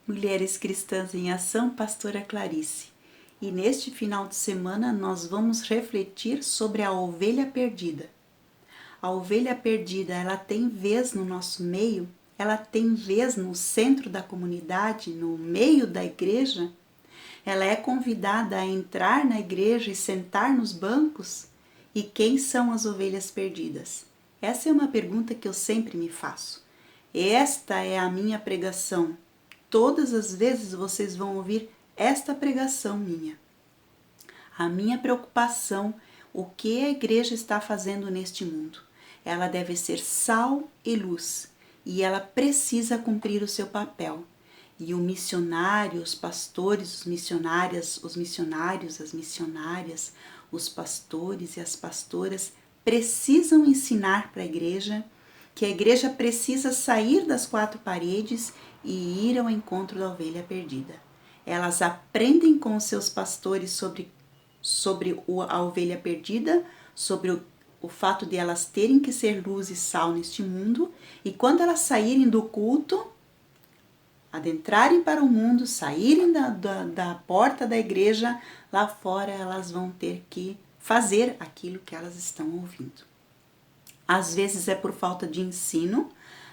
Mulheres Cristãs em Ação, Pastora Clarice. E neste final de semana nós vamos refletir sobre a ovelha perdida. A ovelha perdida, ela tem vez no nosso meio? Ela tem vez no centro da comunidade, no meio da igreja? Ela é convidada a entrar na igreja e sentar nos bancos? E quem são as ovelhas perdidas? Essa é uma pergunta que eu sempre me faço. Esta é a minha pregação. Todas as vezes vocês vão ouvir esta pregação minha. A minha preocupação, o que a igreja está fazendo neste mundo. Ela deve ser sal e luz e ela precisa cumprir o seu papel. E o missionário, os pastores, os missionários, as missionárias, os pastores e as pastoras precisam ensinar para a igreja que a igreja precisa sair das quatro paredes e ir ao encontro da ovelha perdida. Elas aprendem com os seus pastores sobre a ovelha perdida, sobre o fato de elas terem que ser luz e sal neste mundo, e quando elas saírem do culto, adentrarem para o mundo, saírem da porta da igreja, lá fora elas vão ter que fazer aquilo que elas estão ouvindo. Às vezes é por falta de ensino,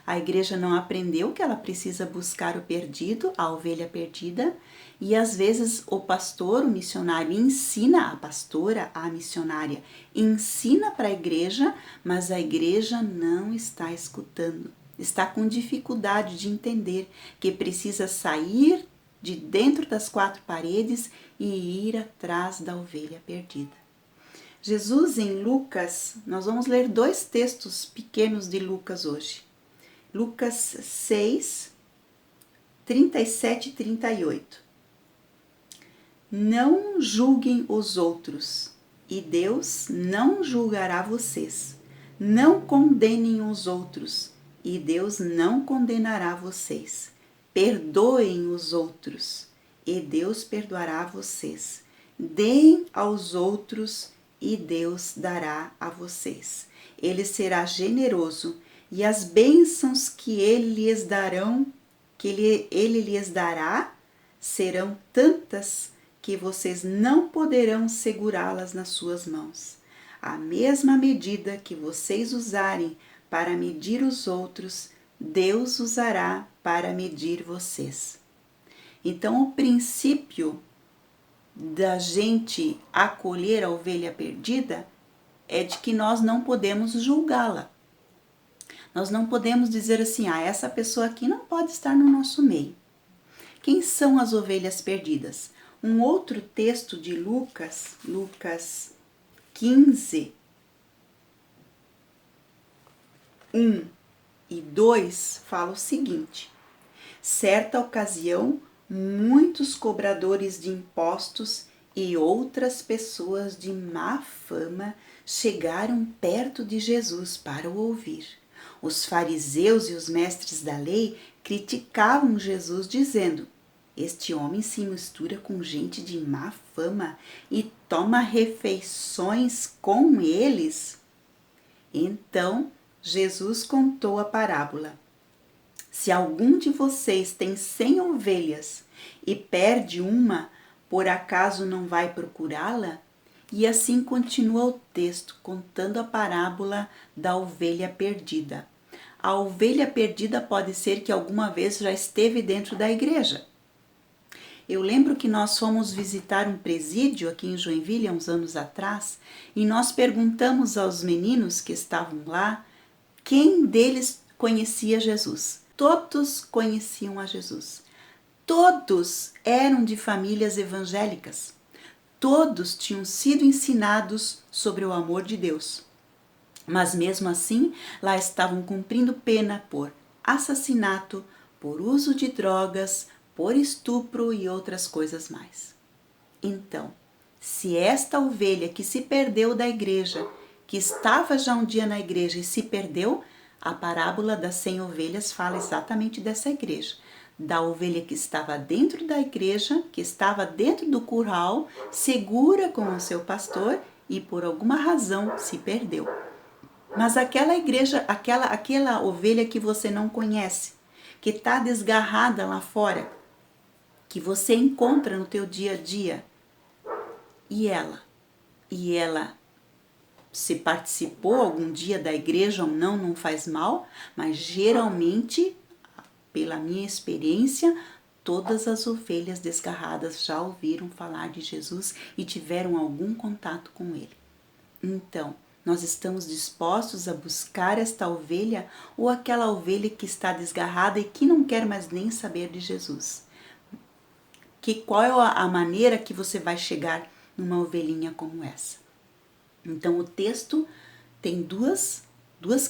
a igreja não aprendeu que ela precisa buscar o perdido, a ovelha perdida, e às vezes o pastor, o missionário ensina, a pastora, a missionária, ensina para a igreja, mas a igreja não está escutando, está com dificuldade de entender que precisa sair de dentro das quatro paredes e ir atrás da ovelha perdida. Jesus em Lucas, nós vamos ler dois textos pequenos de Lucas hoje. Lucas 6, 37 e 38. Não julguem os outros, e Deus não julgará vocês. Não condenem os outros, e Deus não condenará vocês. Perdoem os outros, e Deus perdoará vocês. Deem aos outros, e Deus dará a vocês. Ele será generoso, e as bênçãos que ele lhes dará, serão tantas que vocês não poderão segurá-las nas suas mãos. A mesma medida que vocês usarem para medir os outros, Deus usará para medir vocês. Então, o princípio da gente acolher a ovelha perdida é de que nós não podemos julgá-la. Nós não podemos dizer assim, essa pessoa aqui não pode estar no nosso meio. Quem são as ovelhas perdidas? Um outro texto de Lucas 15, 1 e 2, fala o seguinte: certa ocasião, muitos cobradores de impostos e outras pessoas de má fama chegaram perto de Jesus para o ouvir. Os fariseus e os mestres da lei criticavam Jesus, dizendo: este homem se mistura com gente de má fama e toma refeições com eles. Então Jesus contou a parábola. Se algum de vocês tem 100 ovelhas e perde uma, por acaso não vai procurá-la? E assim continua o texto, contando a parábola da ovelha perdida. A ovelha perdida pode ser que alguma vez já esteve dentro da igreja. Eu lembro que nós fomos visitar um presídio aqui em Joinville há uns anos atrás e nós perguntamos aos meninos que estavam lá quem deles conhecia Jesus. Todos conheciam a Jesus. Todos eram de famílias evangélicas. Todos tinham sido ensinados sobre o amor de Deus. Mas mesmo assim, lá estavam cumprindo pena por assassinato, por uso de drogas, por estupro e outras coisas mais. Então, se esta ovelha que se perdeu da igreja, que estava já um dia na igreja e se perdeu, a parábola das 100 ovelhas fala exatamente dessa igreja. Da ovelha que estava dentro da igreja, que estava dentro do curral, segura com o seu pastor e por alguma razão se perdeu. Mas aquela igreja, aquela ovelha que você não conhece, que está desgarrada lá fora, que você encontra no teu dia a dia. E ela, se participou algum dia da igreja ou não, não faz mal, mas geralmente, pela minha experiência, todas as ovelhas desgarradas já ouviram falar de Jesus e tiveram algum contato com ele. Então, nós estamos dispostos a buscar esta ovelha ou aquela ovelha que está desgarrada e que não quer mais nem saber de Jesus? Qual é a maneira que você vai chegar numa ovelhinha como essa? Então, o texto tem duas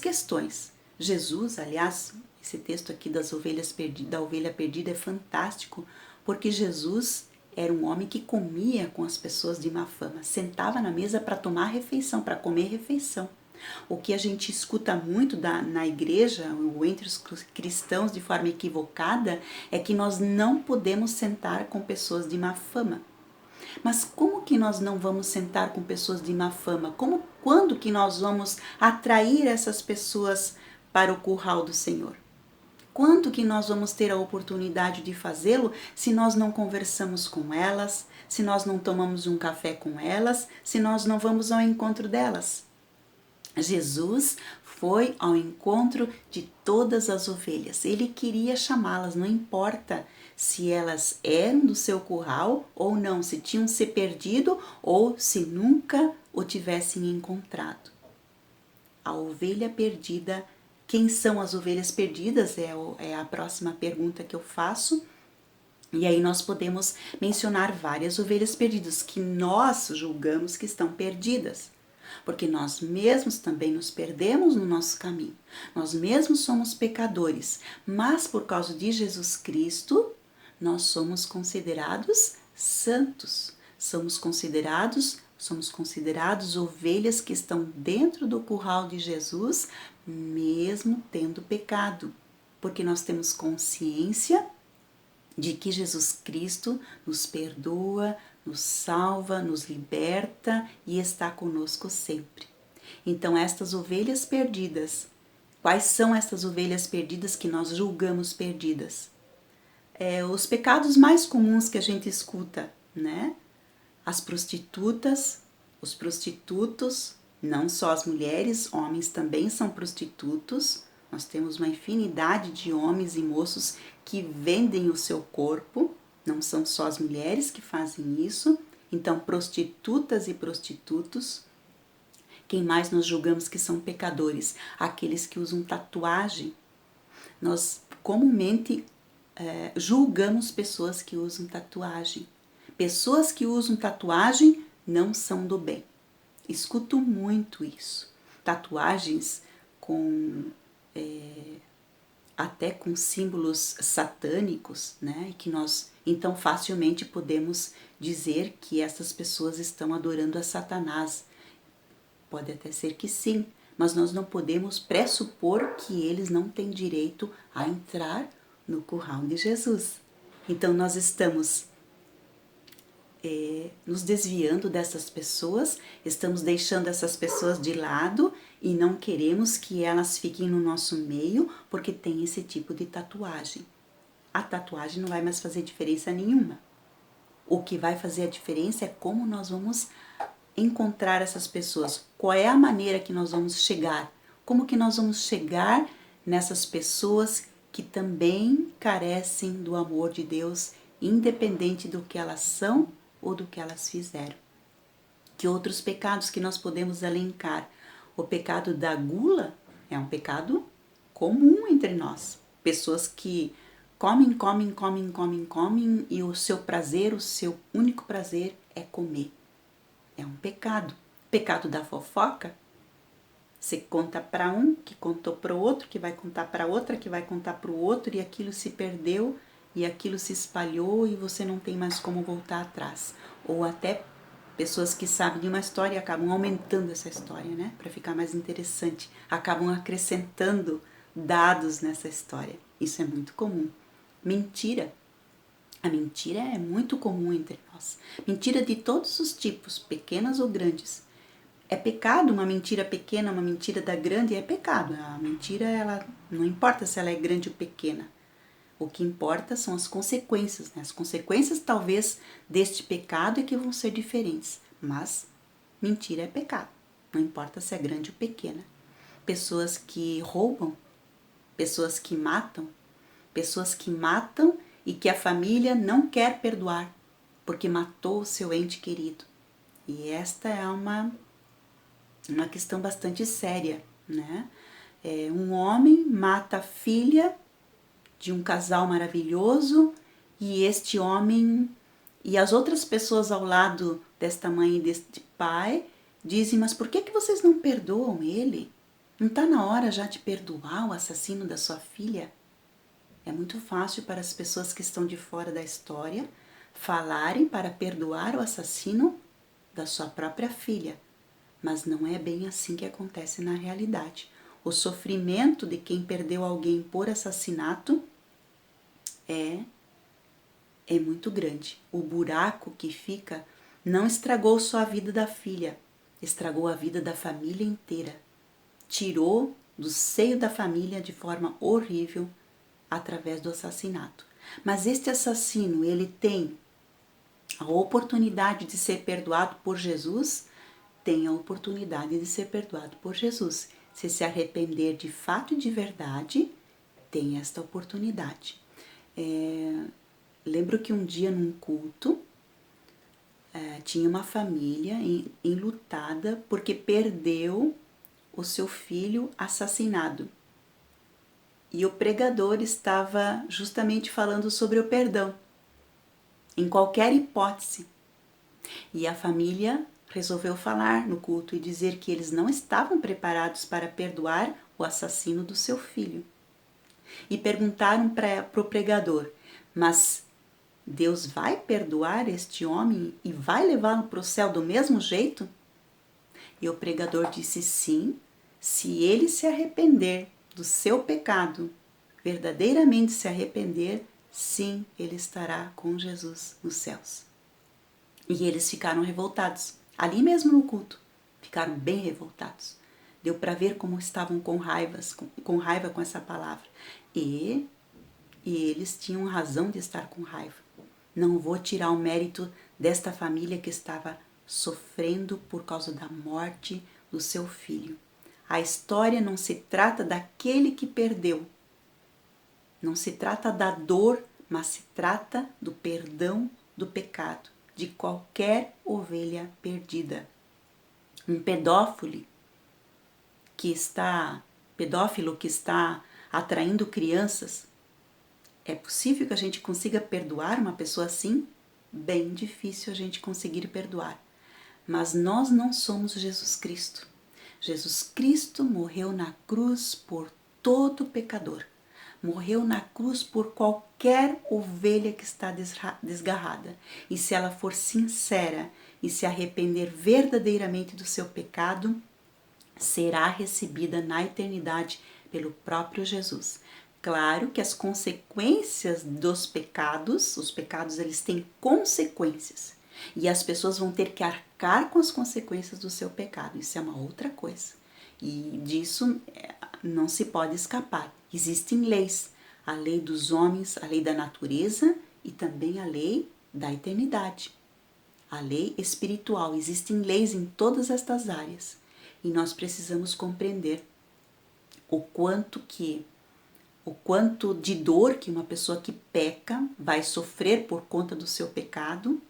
questões. Jesus, aliás, esse texto aqui da ovelha perdida é fantástico, porque Jesus era um homem que comia com as pessoas de má fama, sentava na mesa para tomar refeição, para comer refeição. O que a gente escuta muito na igreja, ou entre os cristãos de forma equivocada, é que nós não podemos sentar com pessoas de má fama. Mas como que nós não vamos sentar com pessoas de má fama? Quando que nós vamos atrair essas pessoas para o curral do Senhor? Quando que nós vamos ter a oportunidade de fazê-lo se nós não conversamos com elas, se nós não tomamos um café com elas, se nós não vamos ao encontro delas? Jesus foi ao encontro de todas as ovelhas. Ele queria chamá-las, não importa se elas eram do seu curral ou não, se tinham se perdido ou se nunca o tivessem encontrado. A ovelha perdida, quem são as ovelhas perdidas? É a próxima pergunta que eu faço. E aí nós podemos mencionar várias ovelhas perdidas que nós julgamos que estão perdidas. Porque nós mesmos também nos perdemos no nosso caminho. Nós mesmos somos pecadores, mas por causa de Jesus Cristo, nós somos considerados santos. Somos considerados ovelhas que estão dentro do curral de Jesus, mesmo tendo pecado. Porque nós temos consciência de que Jesus Cristo nos perdoa, nos salva, nos liberta e está conosco sempre. Então, estas ovelhas perdidas, quais são estas ovelhas perdidas que nós julgamos perdidas? Os pecados mais comuns que a gente escuta, né? As prostitutas, os prostitutos, não só as mulheres, homens também são prostitutos. Nós temos uma infinidade de homens e moços que vendem o seu corpo, não são só as mulheres que fazem isso. Então, prostitutas e prostitutos. Quem mais nós julgamos que são pecadores? Aqueles que usam tatuagem. Nós comumente julgamos pessoas que usam tatuagem. Pessoas que usam tatuagem não são do bem. Escuto muito isso. Tatuagens até com símbolos satânicos, né? E que nós então facilmente podemos dizer que essas pessoas estão adorando a Satanás. Pode até ser que sim, mas nós não podemos pressupor que eles não têm direito a entrar no curral de Jesus. Então nós estamos nos desviando dessas pessoas, estamos deixando essas pessoas de lado e não queremos que elas fiquem no nosso meio porque tem esse tipo de tatuagem. A tatuagem não vai mais fazer diferença nenhuma. O que vai fazer a diferença é como nós vamos encontrar essas pessoas. Qual é a maneira que nós vamos chegar? Como que nós vamos chegar nessas pessoas que também carecem do amor de Deus, independente do que elas são ou do que elas fizeram? Que outros pecados que nós podemos elencar? O pecado da gula é um pecado comum entre nós. Pessoas que comem e o seu prazer, o seu único prazer é comer. É um pecado. Pecado da fofoca. Você conta para um, que contou para o outro, que vai contar para outra, que vai contar para o outro, e aquilo se perdeu, e aquilo se espalhou, e você não tem mais como voltar atrás. Ou até pessoas que sabem de uma história e acabam aumentando essa história, né? Para ficar mais interessante. Acabam acrescentando dados nessa história. Isso é muito comum. Mentira. A mentira é muito comum entre nós. Mentira de todos os tipos, pequenas ou grandes. É pecado uma mentira pequena, uma mentira da grande, é pecado. A mentira, ela não importa se ela é grande ou pequena. O que importa são as consequências, né? As consequências talvez deste pecado é que vão ser diferentes, mas mentira é pecado, não importa se é grande ou pequena. Pessoas que roubam, pessoas que matam e que a família não quer perdoar porque matou o seu ente querido. E esta é uma questão bastante séria, né? Um homem mata a filha de um casal maravilhoso e este homem e as outras pessoas ao lado desta mãe e deste pai dizem, mas por que vocês não perdoam ele? Não está na hora já de perdoar o assassino da sua filha? É muito fácil para as pessoas que estão de fora da história falarem para perdoar o assassino da sua própria filha, mas não é bem assim que acontece na realidade. O sofrimento de quem perdeu alguém por assassinato é muito grande. O buraco que fica não estragou só a vida da filha, estragou a vida da família inteira. Tirou do seio da família de forma horrível através do assassinato. Mas este assassino, ele tem a oportunidade de ser perdoado por Jesus? Tem a oportunidade de ser perdoado por Jesus. Se arrepender de fato e de verdade, tem esta oportunidade. Lembro que um dia num culto, tinha uma família enlutada porque perdeu o seu filho assassinado. E o pregador estava justamente falando sobre o perdão, em qualquer hipótese. E a família resolveu falar no culto e dizer que eles não estavam preparados para perdoar o assassino do seu filho. E perguntaram para o pregador, mas Deus vai perdoar este homem e vai levá-lo para o céu do mesmo jeito? E o pregador disse sim, se ele se arrepender do seu pecado, verdadeiramente se arrepender, sim, ele estará com Jesus nos céus. E eles ficaram revoltados, ali mesmo no culto, ficaram bem revoltados. Deu para ver como estavam com raiva com essa palavra. E eles tinham razão de estar com raiva. Não vou tirar o mérito desta família que estava sofrendo por causa da morte do seu filho. A história não se trata daquele que perdeu. Não se trata da dor, mas se trata do perdão do pecado, de qualquer ovelha perdida. Um pedófilo que está atraindo crianças, é possível que a gente consiga perdoar uma pessoa assim? Bem difícil a gente conseguir perdoar. Mas nós não somos Jesus Cristo. Jesus Cristo morreu na cruz por todo pecador. Morreu na cruz por qualquer ovelha que está desgarrada. E se ela for sincera e se arrepender verdadeiramente do seu pecado, será recebida na eternidade pelo próprio Jesus. Claro que as consequências dos pecados, os pecados eles têm consequências. E as pessoas vão ter que arcar com as consequências do seu pecado. Isso é uma outra coisa. E disso não se pode escapar. Existem leis. A lei dos homens, a lei da natureza e também a lei da eternidade. A lei espiritual. Existem leis em todas estas áreas. E nós precisamos compreender o quanto de dor que uma pessoa que peca vai sofrer por conta do seu pecado,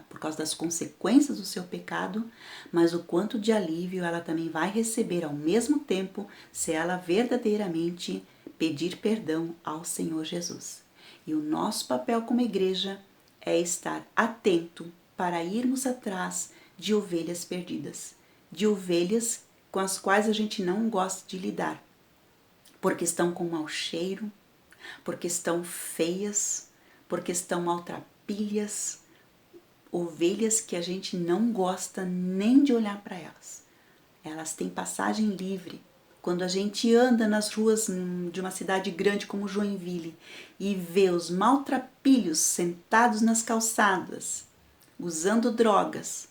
por causa das consequências do seu pecado, mas o quanto de alívio ela também vai receber ao mesmo tempo se ela verdadeiramente pedir perdão ao Senhor Jesus. E o nosso papel como igreja é estar atento para irmos atrás de ovelhas perdidas, de ovelhas com as quais a gente não gosta de lidar, porque estão com mau cheiro, porque estão feias, porque estão maltrapilhas, ovelhas que a gente não gosta nem de olhar para elas. Elas têm passagem livre. Quando a gente anda nas ruas de uma cidade grande como Joinville e vê os maltrapilhos sentados nas calçadas, usando drogas,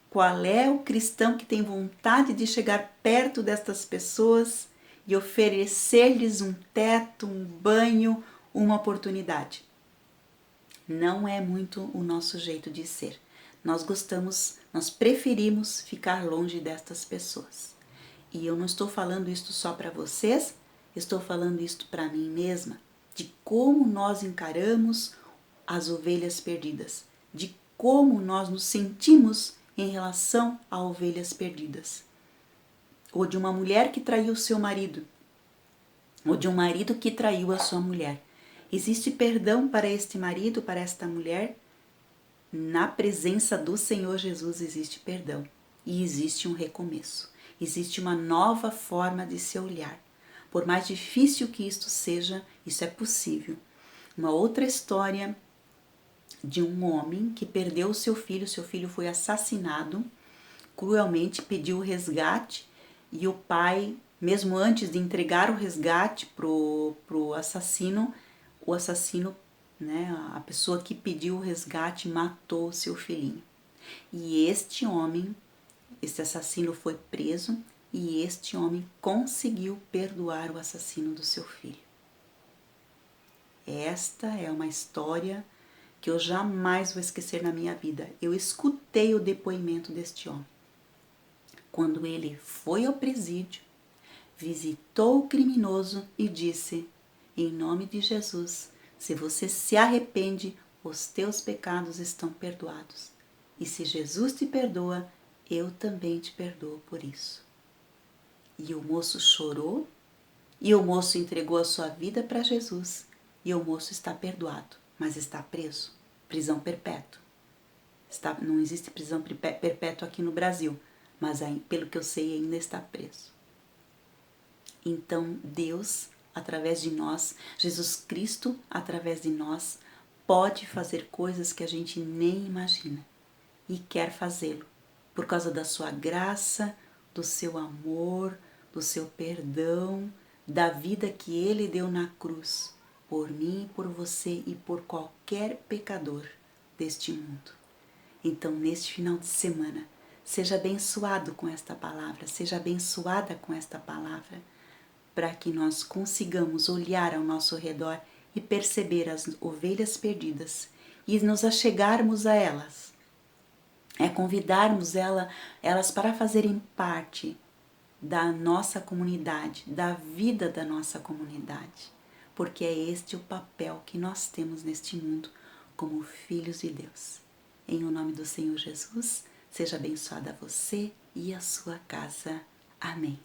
qual é o cristão que tem vontade de chegar perto destas pessoas e oferecer-lhes um teto, um banho, uma oportunidade. Não é muito o nosso jeito de ser. Nós preferimos ficar longe destas pessoas. E eu não estou falando isto só para vocês, estou falando isto para mim mesma, de como nós encaramos as ovelhas perdidas, de como nós nos sentimos em relação a ovelhas perdidas. Ou de uma mulher que traiu seu marido, ou de um marido que traiu a sua mulher. Existe perdão para este marido, para esta mulher? Na presença do Senhor Jesus existe perdão e existe um recomeço. Existe uma nova forma de se olhar. Por mais difícil que isto seja, isso é possível. Uma outra história de um homem que perdeu o seu filho foi assassinado, cruelmente pediu o resgate e o pai, mesmo antes de entregar o resgate pro assassino, o assassino, né, a pessoa que pediu o resgate matou o seu filhinho. E este homem, este assassino foi preso e este homem conseguiu perdoar o assassino do seu filho. Esta é uma história que eu jamais vou esquecer na minha vida. Eu escutei o depoimento deste homem. Quando ele foi ao presídio, visitou o criminoso e disse: em nome de Jesus, se você se arrepende, os teus pecados estão perdoados. E se Jesus te perdoa, eu também te perdoo por isso. E o moço chorou, e o moço entregou a sua vida para Jesus, e o moço está perdoado, mas está preso, prisão perpétua. Não existe prisão perpétua aqui no Brasil, mas pelo que eu sei ainda está preso. Então Deus, através de nós, Jesus Cristo, através de nós, pode fazer coisas que a gente nem imagina e quer fazê-lo, por causa da sua graça, do seu amor, do seu perdão, da vida que Ele deu na cruz, por mim, por você e por qualquer pecador deste mundo. Então, neste final de semana, seja abençoado com esta palavra, seja abençoada com esta palavra, para que nós consigamos olhar ao nosso redor e perceber as ovelhas perdidas e nos achegarmos a elas. Convidarmos elas para fazerem parte da nossa comunidade, da vida da nossa comunidade, porque é este o papel que nós temos neste mundo como filhos de Deus. Em o nome do Senhor Jesus, seja abençoada você e a sua casa. Amém.